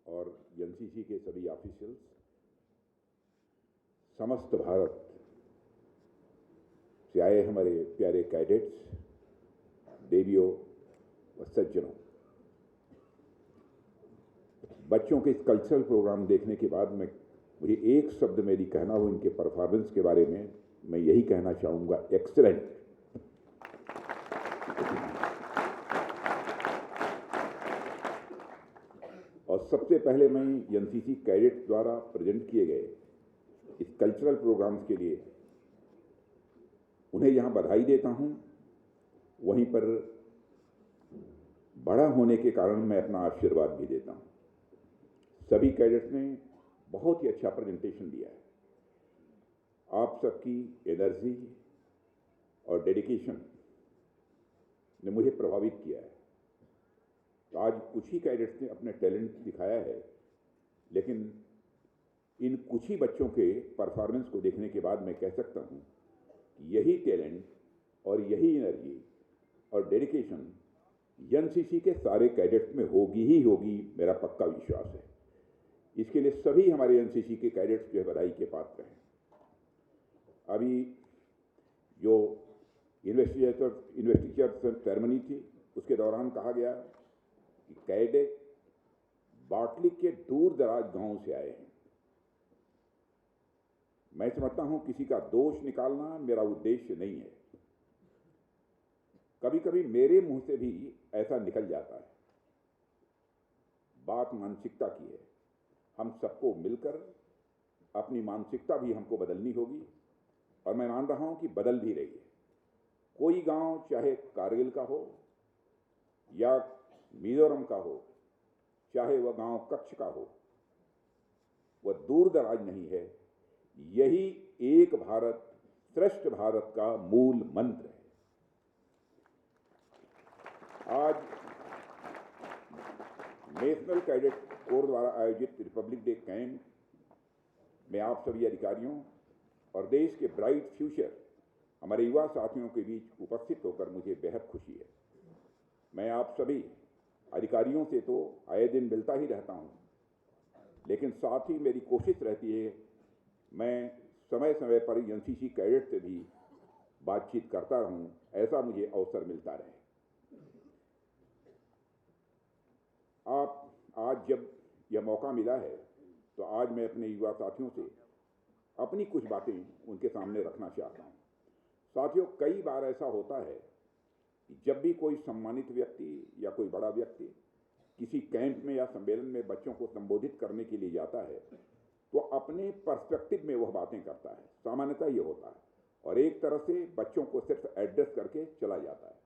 और एनसीसी के सभी ऑफिशियल्स, समस्त भारत से आए हमारे प्यारे कैडेट्स, देवियों व सज्जनों, बच्चों के इस कल्चरल प्रोग्राम देखने के बाद मुझे एक शब्द में यदि कहना हो इनके परफॉर्मेंस के बारे में, मैं यही कहना चाहूँगा, एक्सीलेंट। और सबसे पहले मैं एनसीसी कैडेट्स द्वारा प्रेजेंट किए गए इस कल्चरल प्रोग्राम्स के लिए उन्हें यहाँ बधाई देता हूँ। वहीं पर बड़ा होने के कारण मैं अपना आशीर्वाद भी देता हूँ। सभी कैडेट्स ने बहुत ही अच्छा प्रेजेंटेशन दिया है। आप सबकी एनर्जी और डेडिकेशन ने मुझे प्रभावित किया है। तो आज कुछ ही कैडेट्स ने अपने टैलेंट दिखाया है, लेकिन इन कुछ ही बच्चों के परफॉर्मेंस को देखने के बाद मैं कह सकता हूँ कि यही टैलेंट और यही एनर्जी और डेडिकेशन एनसीसी के सारे कैडेट्स में होगी ही होगी, मेरा पक्का विश्वास है। इसके लिए सभी हमारे एनसीसी के कैडेट्स जो है बधाई के पात्र हैं। अभी जो इन्वेस्टिचर सेरेमनी थी उसके दौरान कहा गया कि कैडेट बाटली के दूर दराज गांव से आए हैं। मैं समझता हूं किसी का दोष निकालना मेरा उद्देश्य नहीं है। कभी कभी मेरे मुंह से भी ऐसा निकल जाता है। बात मानसिकता की है। हम सबको मिलकर अपनी मानसिकता भी हमको बदलनी होगी, और मैं मान रहा हूं कि बदल भी रही है। कोई गांव चाहे कारगिल का हो या मिजोरम का हो, चाहे वह गांव कच्छ का हो, वह दूर दराज नहीं है। यही एक भारत श्रेष्ठ भारत का मूल मंत्र है। आज नेशनल कैडेट कोर द्वारा आयोजित रिपब्लिक डे कैंप में आप सभी अधिकारियों और देश के ब्राइट फ्यूचर हमारे युवा साथियों के बीच उपस्थित होकर मुझे बेहद खुशी है। मैं आप सभी अधिकारियों से तो आए दिन मिलता ही रहता हूं, लेकिन साथ ही मेरी कोशिश रहती है मैं समय समय पर एनसीसी कैडेट से भी बातचीत करता रहूं, ऐसा मुझे अवसर मिलता रहे। आप आज जब यह मौका मिला है तो आज मैं अपने युवा साथियों से अपनी कुछ बातें उनके सामने रखना चाहता हूं। साथियों, कई बार ऐसा होता है कि जब भी कोई सम्मानित व्यक्ति या कोई बड़ा व्यक्ति किसी कैंप में या सम्मेलन में बच्चों को संबोधित करने के लिए जाता है तो अपने पर्सपेक्टिव में वह बातें करता है। सामान्यतः ये होता है, और एक तरह से बच्चों को सिर्फ एड्रेस करके चला जाता है।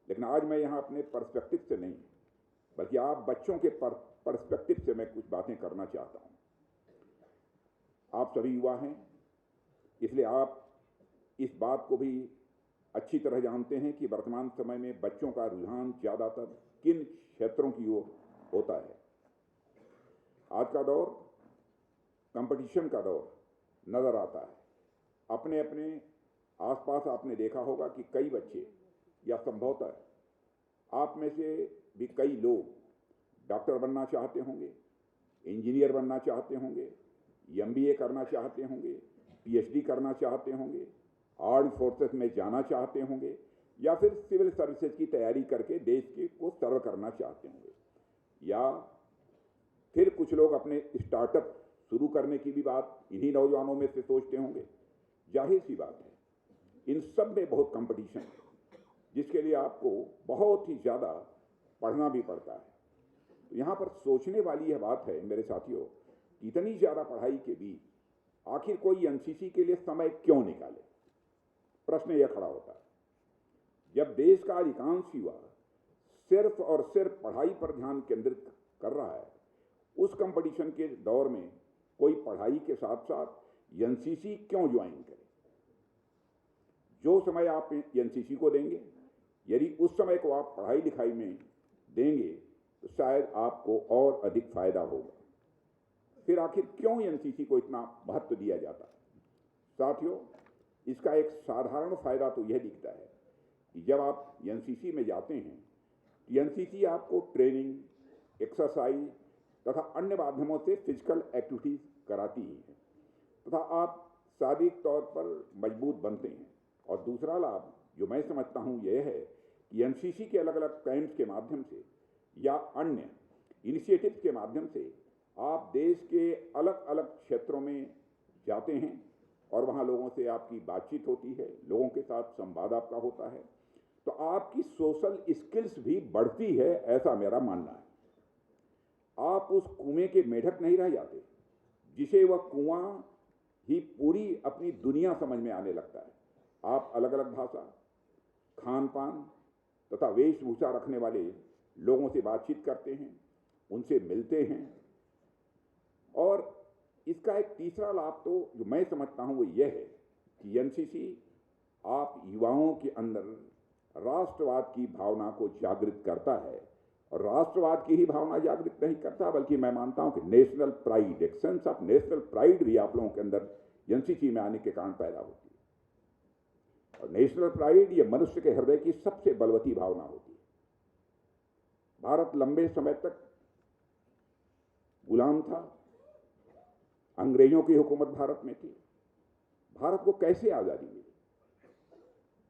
लेकिन आज मैं यहाँ अपने पर्सपेक्टिव से नहीं, बल्कि आप बच्चों के पर्सपेक्टिव से मैं कुछ बातें करना चाहता हूँ। आप सभी युवा हैं, इसलिए आप इस बात को भी अच्छी तरह जानते हैं कि वर्तमान समय में बच्चों का रुझान ज़्यादातर किन क्षेत्रों की ओर होता है। आज का दौर कंपटीशन का दौर नज़र आता है। अपने अपने आसपास आपने देखा होगा कि कई बच्चे या संभवतः आप में से भी कई लोग डॉक्टर बनना चाहते होंगे, इंजीनियर बनना चाहते होंगे, एमबीए करना चाहते होंगे, पीएचडी करना चाहते होंगे, आर्म्ड फोर्सेस में जाना चाहते होंगे, या फिर सिविल सर्विसेज की तैयारी करके देश को सर्व करना चाहते होंगे, या फिर कुछ लोग अपने स्टार्टअप शुरू करने की भी बात इन्हीं नौजवानों में से सोचते होंगे। जाहिर सी बात है, इन सब में बहुत कंपटीशन है, जिसके लिए आपको बहुत ही ज़्यादा पढ़ना भी पड़ता है। तो यहाँ पर सोचने वाली यह बात है मेरे साथियों, इतनी ज़्यादा पढ़ाई के बीच आखिर कोई एनसीसी के लिए समय क्यों निकाले? प्रश्न यह खड़ा होता है। जब देश का अधिकांश युवा सिर्फ और सिर्फ पढ़ाई पर ध्यान केंद्रित कर रहा है, उस कंपटीशन के दौर में कोई पढ़ाई के साथ साथ एनसीसी क्यों ज्वाइन करे? जो समय आप एनसीसी को देंगे, यदि उस समय को आप पढ़ाई लिखाई में देंगे तो शायद आपको और अधिक फायदा होगा। फिर आखिर क्यों एनसीसी को इतना महत्व दिया जाता है? साथियों, इसका एक साधारण फायदा तो यह दिखता है कि जब आप एनसीसी में जाते हैं तो एनसीसी आपको ट्रेनिंग, एक्सरसाइज, तथा अन्य माध्यमों से फिजिकल एक्टिविटीज कराती ही है तथा आप शारीरिक तौर पर मजबूत बनते हैं। और दूसरा लाभ जो मैं समझता हूँ यह है कि एनसीसी के अलग अलग कैंप्स के माध्यम से या अन्य इनिशिएटिव्स के माध्यम से आप देश के अलग अलग क्षेत्रों में जाते हैं और वहाँ लोगों से आपकी बातचीत होती है, लोगों के साथ संवाद आपका होता है, तो आपकी सोशल स्किल्स भी बढ़ती है, ऐसा मेरा मानना है। आप उस कुएं के मेढक नहीं रह जाते जिसे वह कुआं ही पूरी अपनी दुनिया समझ में आने लगता है। आप अलग अलग भाषा, खान पान तथा वेशभूषा रखने वाले लोगों से बातचीत करते हैं, उनसे मिलते हैं। और इसका एक तीसरा लाभ तो जो मैं समझता हूं वो यह है कि एनसीसी आप युवाओं के अंदर राष्ट्रवाद की भावना को जागृत करता है, और राष्ट्रवाद की ही भावना जागृत नहीं करता बल्कि मैं मानता हूं कि नेशनल प्राइड, एक सेंस ऑफ नेशनल प्राइड भी आप लोगों के अंदर एनसीसी में आने के कारण पैदा होती है। और नेशनल प्राइड ये मनुष्य के हृदय की सबसे बलवती भावना होती है। भारत लंबे समय तक गुलाम था, अंग्रेजों की हुकूमत भारत में थी। भारत को कैसे आजादी मिली?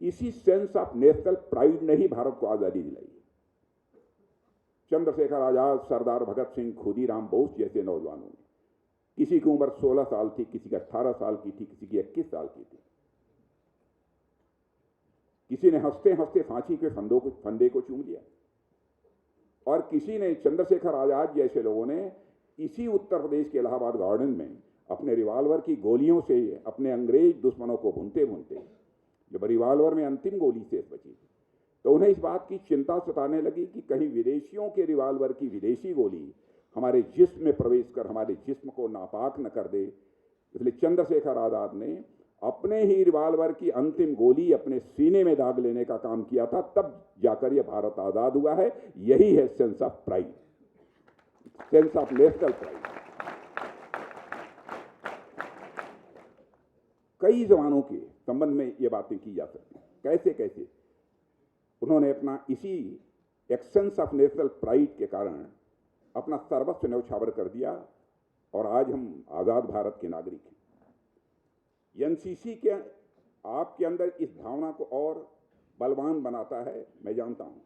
इसी सेंस ऑफ नेशनल प्राइड ने ही भारत को आजादी दिलाई। चंद्रशेखर आजाद, सरदार भगत सिंह, खुदीराम बोस जैसे नौजवानों ने, किसी की उम्र 16 साल थी, किसी की 18 साल की थी, किसी की 21 साल की थी, किसी ने हंसते हंसते फांसी के फंदे को चूम लिया, और किसी ने, चंद्रशेखर आजाद जैसे लोगों ने इसी उत्तर प्रदेश के इलाहाबाद गार्डन में अपने रिवाल्वर की गोलियों से अपने अंग्रेज दुश्मनों को भूनते भूनते जब रिवाल्वर में अंतिम गोली शेष बची थी तो उन्हें इस बात की चिंता सताने लगी कि कहीं विदेशियों के रिवाल्वर की विदेशी गोली हमारे जिस्म में प्रवेश कर हमारे जिस्म को नापाक न कर दे। इसलिए चंद्रशेखर आजाद ने अपने ही रिवाल्वर की अंतिम गोली अपने सीने में दाग लेने का काम किया था, तब जाकर यह भारत आजाद हुआ है। यही है sense of pride, sense of national pride. कई जवानों के संबंध में ये बातें की जा सकती हैं, कैसे कैसे उन्होंने अपना इसी एक सेंस ऑफ नेशनल प्राइड के कारण अपना सर्वस्व न्यौछावर कर दिया, और आज हम आजाद भारत के नागरिक हैं। एनसीसी के आपके अंदर इस भावना को और बलवान बनाता है। मैं जानता हूं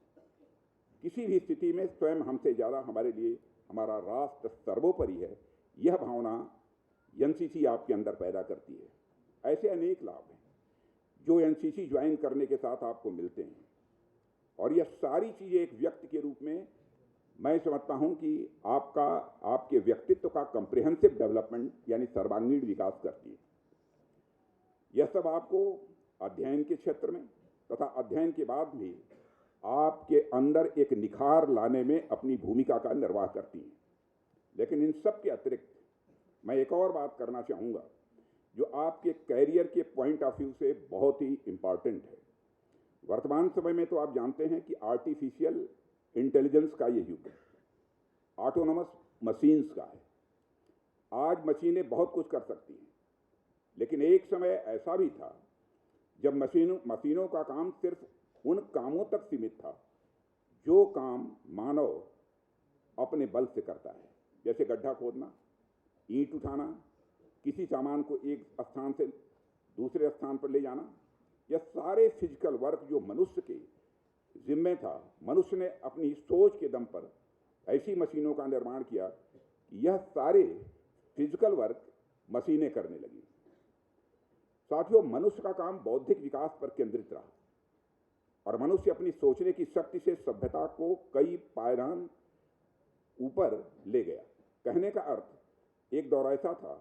किसी भी स्थिति में स्वयं हमसे ज्यादा हमारे लिए हमारा राष्ट्र सर्वोपरि है, यह भावना एनसीसी आपके अंदर पैदा करती है। ऐसे अनेक लाभ हैं जो एनसीसी ज्वाइन करने के साथ आपको मिलते हैं, और यह सारी चीजें एक व्यक्ति के रूप में मैं समझता हूं कि आपके व्यक्तित्व का कॉम्प्रिहेंसिव डेवलपमेंट यानी सर्वांगीण विकास करती है। यह सब आपको अध्ययन के क्षेत्र में तथा अध्ययन के बाद भी आपके अंदर एक निखार लाने में अपनी भूमिका का निर्वाह करती है। लेकिन इन सब के अतिरिक्त मैं एक और बात करना चाहूँगा जो आपके कैरियर के पॉइंट ऑफ व्यू से बहुत ही इम्पॉर्टेंट है। वर्तमान समय में तो आप जानते हैं कि आर्टिफिशियल इंटेलिजेंस का ये युग है, ऑटोनोमस मशीन्स का है। आज मशीनें बहुत कुछ कर सकती हैं, लेकिन एक समय ऐसा भी था जब मशीनों का काम सिर्फ उन कामों तक सीमित था जो काम मानव अपने बल से करता है, जैसे गड्ढा खोदना, ईंट उठाना, किसी सामान को एक स्थान से दूसरे स्थान पर ले जाना। यह सारे फिजिकल वर्क जो मनुष्य के जिम्मे था, मनुष्य ने अपनी सोच के दम पर ऐसी मशीनों का निर्माण किया कि यह सारे फिजिकल वर्क मशीनें करने लगी। साथियों, मनुष्य का काम बौद्धिक विकास पर केंद्रित रहा, और मनुष्य अपनी सोचने की शक्ति से सभ्यता को कई पायदान ऊपर ले गया। कहने का अर्थ, एक दौर ऐसा था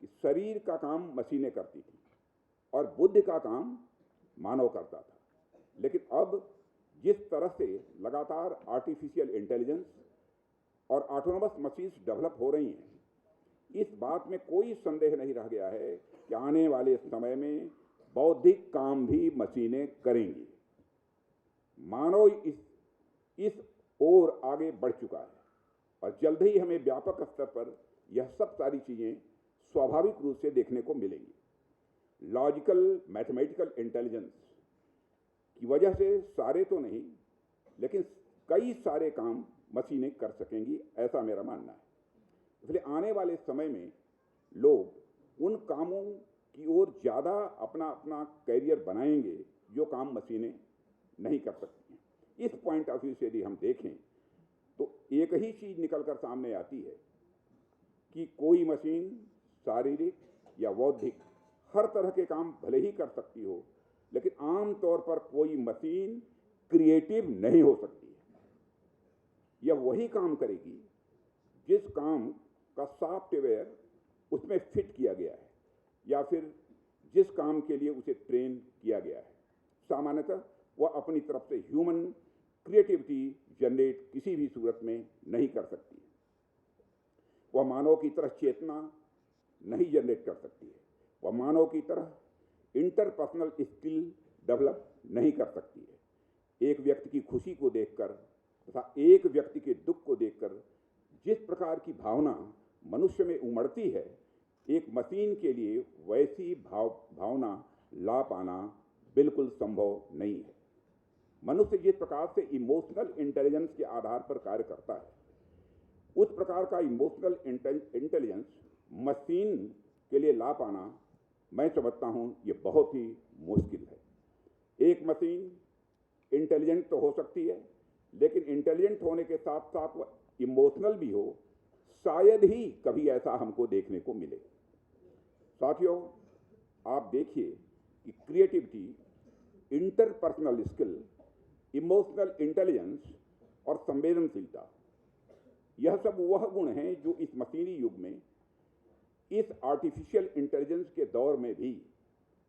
कि शरीर का काम मशीनें करती थी और बुद्धि का काम मानव करता था। लेकिन अब जिस तरह से लगातार आर्टिफिशियल इंटेलिजेंस और ऑटोनोमस मशीन्स डेवलप हो रही हैं, इस बात में कोई संदेह नहीं रह गया है कि आने वाले समय में बौद्धिक काम भी मशीनें करेंगी। मानव इस ओर आगे बढ़ चुका है, और जल्द ही हमें व्यापक स्तर पर यह सब सारी चीजें स्वाभाविक रूप से देखने को मिलेंगी। लॉजिकल मैथमेटिकल इंटेलिजेंस की वजह से सारे तो नहीं, लेकिन कई सारे काम मशीनें कर सकेंगी, ऐसा मेरा मानना है। इसलिए आने वाले समय में लोग उन कामों की ओर ज़्यादा अपना अपना कैरियर बनाएंगे जो काम मशीनें नहीं कर सकती हैं। इस पॉइंट ऑफ व्यू से यदि हम देखें तो एक ही चीज़ निकलकर सामने आती है कि कोई मशीन शारीरिक या बौद्धिक हर तरह के काम भले ही कर सकती हो, लेकिन आम तौर पर कोई मशीन क्रिएटिव नहीं हो सकती है। यह वही काम करेगी जिस काम का सॉफ्टवेयर उसमें फिट किया गया है या फिर जिस काम के लिए उसे ट्रेन किया गया है। सामान्यतः वह अपनी तरफ से ह्यूमन क्रिएटिविटी जनरेट किसी भी सूरत में नहीं कर सकती है। वह मानव की तरह चेतना नहीं जनरेट कर सकती है। वह मानव की तरह इंटरपर्सनल स्किल डेवलप नहीं कर सकती है। एक व्यक्ति की खुशी को देखकर तथा एक व्यक्ति के दुख को देखकर जिस प्रकार की भावना मनुष्य में उमड़ती है, एक मशीन के लिए वैसी भावना ला पाना बिल्कुल संभव नहीं है। मनुष्य जिस प्रकार से इमोशनल इंटेलिजेंस के आधार पर कार्य करता है, उस प्रकार का इमोशनल इंटेलिजेंस मशीन के लिए ला पाना मैं समझता हूं ये बहुत ही मुश्किल है। एक मशीन इंटेलिजेंट तो हो सकती है, लेकिन इंटेलिजेंट होने के साथ साथ वह इमोशनल भी हो, शायद ही कभी ऐसा हमको देखने को मिले। साथियों, आप देखिए कि creativity, interpersonal skill, emotional intelligence और संवेदनशीलता, यह सब वह गुण हैं जो इस मशीनी युग में, इस आर्टिफिशियल इंटेलिजेंस के दौर में भी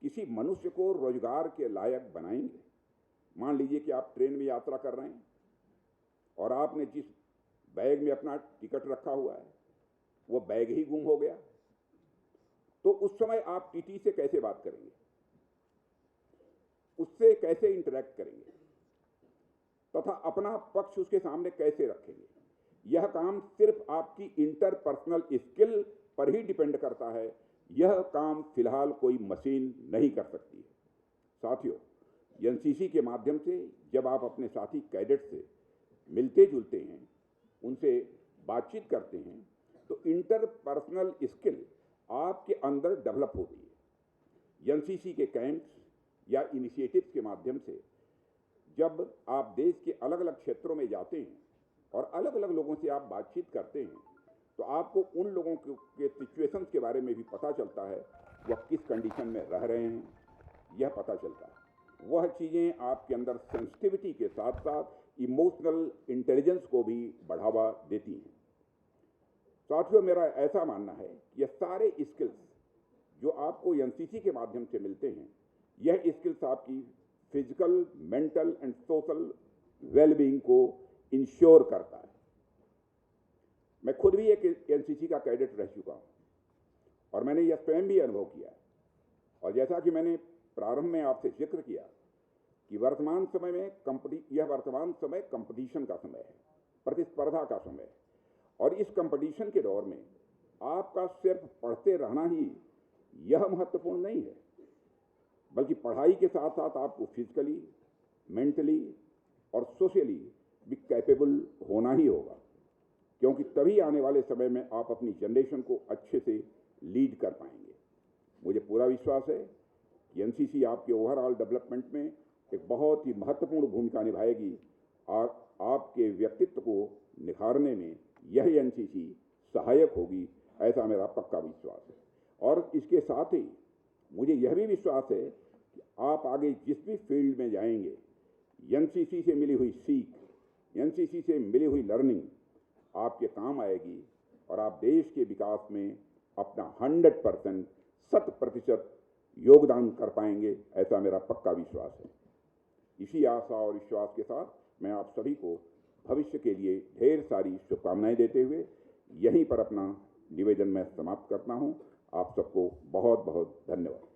किसी मनुष्य को रोजगार के लायक बनाएंगे। मान लीजिए कि आप ट्रेन में यात्रा कर रहे हैं और आपने जिस बैग में अपना टिकट रखा हुआ है वो बैग ही गुम हो गया, तो उस समय आप टीटी से कैसे बात करेंगे, उससे कैसे इंटरेक्ट करेंगे तथा अपना पक्ष उसके सामने कैसे रखेंगे? यह काम सिर्फ आपकी इंटरपर्सनल स्किल पर ही डिपेंड करता है। यह काम फिलहाल कोई मशीन नहीं कर सकती है। साथियों, एनसीसी के माध्यम से जब आप अपने साथी कैडेट से मिलते जुलते हैं, उनसे बातचीत करते हैं, तो इंटरपर्सनल स्किल आपके अंदर डेवलप होती है। एनसीसी के कैंप्स या इनिशिएटिव्स के माध्यम से जब आप देश के अलग अलग क्षेत्रों में जाते हैं और अलग अलग लोगों से आप बातचीत करते हैं, तो आपको उन लोगों के सिचुएशंस के बारे में भी पता चलता है, वह किस कंडीशन में रह रहे हैं, यह पता चलता है। वह चीज़ें आपके अंदर सेंसिटिविटी के साथ साथ इमोशनल इंटेलिजेंस को भी बढ़ावा देती हैं। साथियों, मेरा ऐसा मानना है कि यह सारे स्किल्स जो आपको एनसीसी के माध्यम से मिलते हैं, यह स्किल्स आपकी physical, mental and social wellbeing को इंश्योर करता है। मैं खुद भी एक एनसीसी का कैडेट रह चुका हूं और मैंने यह स्वयं भी अनुभव किया है। और जैसा कि मैंने प्रारंभ में आपसे जिक्र किया कि वर्तमान समय में वर्तमान समय कंपटीशन का समय है, प्रतिस्पर्धा का समय है। और इस कंपटीशन के दौर में आपका सिर्फ पढ़ते रहना ही यह महत्वपूर्ण नहीं है, बल्कि पढ़ाई के साथ साथ आपको फिजिकली, मेंटली और सोशली भी कैपेबल होना ही होगा, क्योंकि तभी आने वाले समय में आप अपनी जनरेशन को अच्छे से लीड कर पाएंगे। मुझे पूरा विश्वास है कि एनसीसी आपके ओवरऑल डेवलपमेंट में एक बहुत ही महत्वपूर्ण भूमिका निभाएगी और आपके व्यक्तित्व को निखारने में यह एनसीसी सहायक होगी, ऐसा मेरा पक्का विश्वास है। और इसके साथ ही मुझे यह भी विश्वास है कि आप आगे जिस भी फील्ड में जाएंगे, एनसीसी से मिली हुई सीख, एनसीसी से मिली हुई लर्निंग आपके काम आएगी और आप देश के विकास में अपना 100% 100% योगदान कर पाएंगे, ऐसा मेरा पक्का विश्वास है। इसी आशा और विश्वास के साथ मैं आप सभी को भविष्य के लिए ढेर सारी शुभकामनाएं देते हुए यहीं पर अपना निवेदन मैं समाप्त करता हूं। आप सबको बहुत बहुत धन्यवाद।